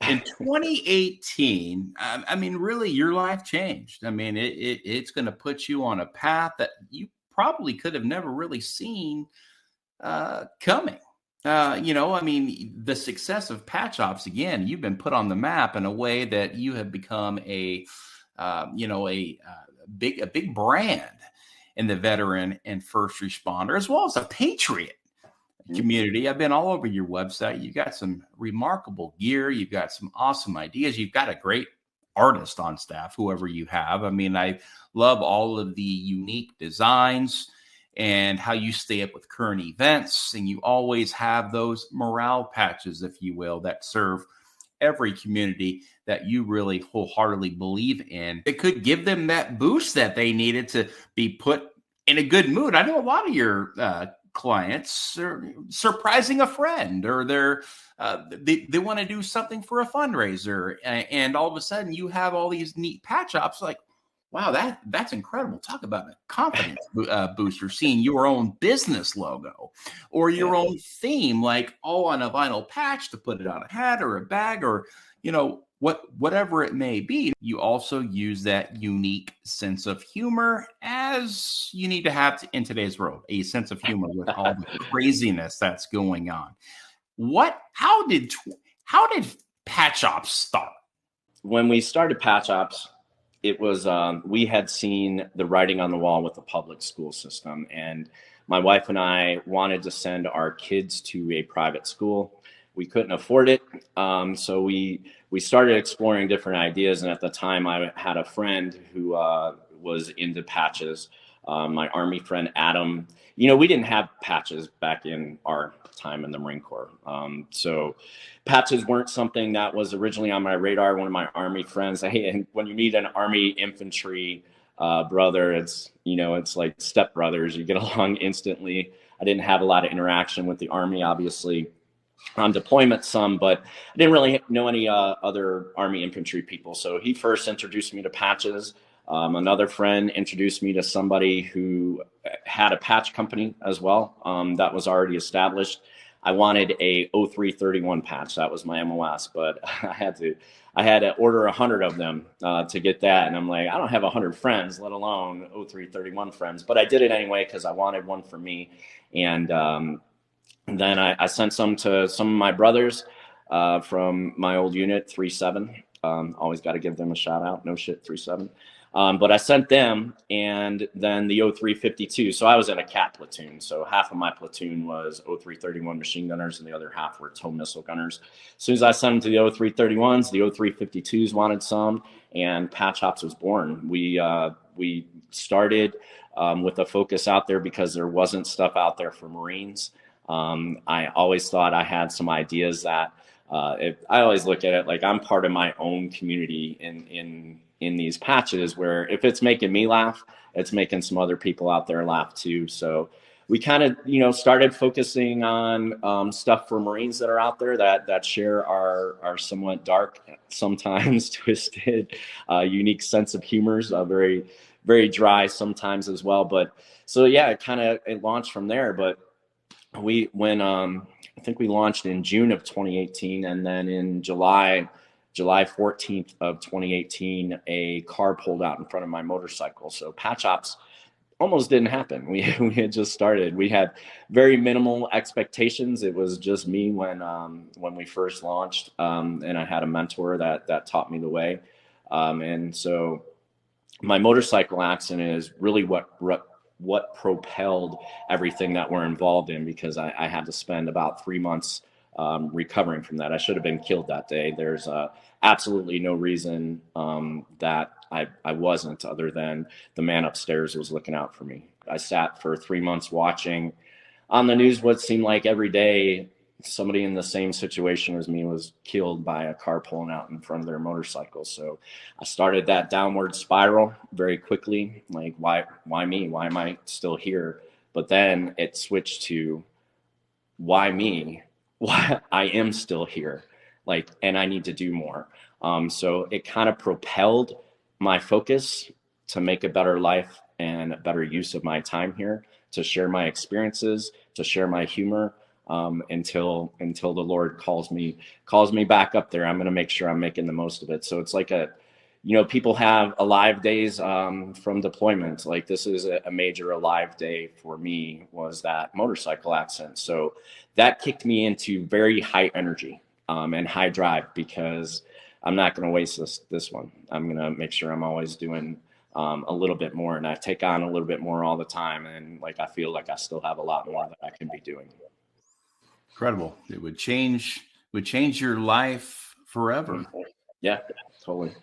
In 2018, I mean, really, your life changed. I mean, it's going to put you on a path that you probably could have never really seen coming. I mean, the success of Patch Ops, again, you've been put on the map in a way that you have become a big brand in the veteran and first responder, as well as a patriot community. I've been all over your website. You've got some remarkable gear. You've got some awesome ideas. You've got a great artist on staff, whoever you have. I mean, I love all of the unique designs and how you stay up with current events. And you always have those morale patches, if you will, that serve every community that you really wholeheartedly believe in. It could give them that boost that they needed to be put in a good mood. I know a lot of your clients are surprising a friend, or they want to do something for a fundraiser, and all of a sudden you have all these neat patch ups. Like, wow, that's incredible. Talk about a confidence booster, seeing your own business logo or your own theme, like all on a vinyl patch to put it on a hat or a bag, or whatever it may be. You also use that unique sense of humor, as you need to have in today's world, a sense of humor with all the craziness that's going on. How did Patch Ops start? When we started Patch Ops, it was, we had seen the writing on the wall with the public school system, and my wife and I wanted to send our kids to a private school. We couldn't afford it, so we started exploring different ideas. And at the time, I had a friend who was into patches. My Army friend Adam. We didn't have patches back in our time in the Marine Corps, so patches weren't something that was originally on my radar. One of my Army friends, hey, when you meet an Army infantry brother, it's like stepbrothers. You get along instantly. I didn't have a lot of interaction with the Army, obviously. On deployment some, but I didn't really know any other Army infantry people. So he first introduced me to patches. Another friend introduced me to somebody who had a patch company as well, that was already established. I wanted a 0331 patch. That was my MOS, but I had to order 100 of them to get that. And I'm like, I don't have 100 friends, let alone 0331 friends. But I did it anyway because I wanted one for me. And then I sent some to some of my brothers from my old unit, 37. Always got to give them a shout out. No shit, 37. But I sent them, and then the 0352. So I was in a CAT platoon. So half of my platoon was 0331 machine gunners, and the other half were tow missile gunners. As soon as I sent them to the 0331s, the 0352s wanted some, and Patch Ops was born. We started with a focus out there because there wasn't stuff out there for Marines. I always thought I had some ideas that I always look at it like I'm part of my own community in these patches, where if it's making me laugh, it's making some other people out there laugh too. So we kind of, started focusing on stuff for Marines that are out there that share our somewhat dark, sometimes twisted, unique sense of humors, very, very dry sometimes as well. But so, yeah, it launched from there. But I think we launched in June of 2018, and then in July 14th of 2018, a car pulled out in front of my motorcycle. So Patch Ops almost didn't happen. We had just started. We had very minimal expectations. It was just me when we first launched, and I had a mentor that taught me the way. And so my motorcycle accident is really what propelled everything that we're involved in, because I had to spend about 3 months recovering from that. I should have been killed that day. There's absolutely no reason that I wasn't, other than the man upstairs was looking out for me. I sat for 3 months watching on the news what seemed like every day somebody in the same situation as me was killed by a car pulling out in front of their motorcycle. So I started that downward spiral very quickly. Like, why me? Why am I still here? But then it switched to, why me? Why I am still here? Like, and I need to do more. So it kind of propelled my focus to make a better life and a better use of my time here, to share my experiences, to share my humor, until the Lord calls me back up there. I'm going to make sure I'm making the most of it. So it's like people have alive days from deployment. Like this is a major alive day for me, was that motorcycle accident. So that kicked me into very high energy and high drive, because I'm not going to waste this one. I'm going to make sure I'm always doing a little bit more, and I take on a little bit more all the time. And like, I feel like I still have a lot more that I can be doing. Incredible. It would change your life forever. Yeah, totally.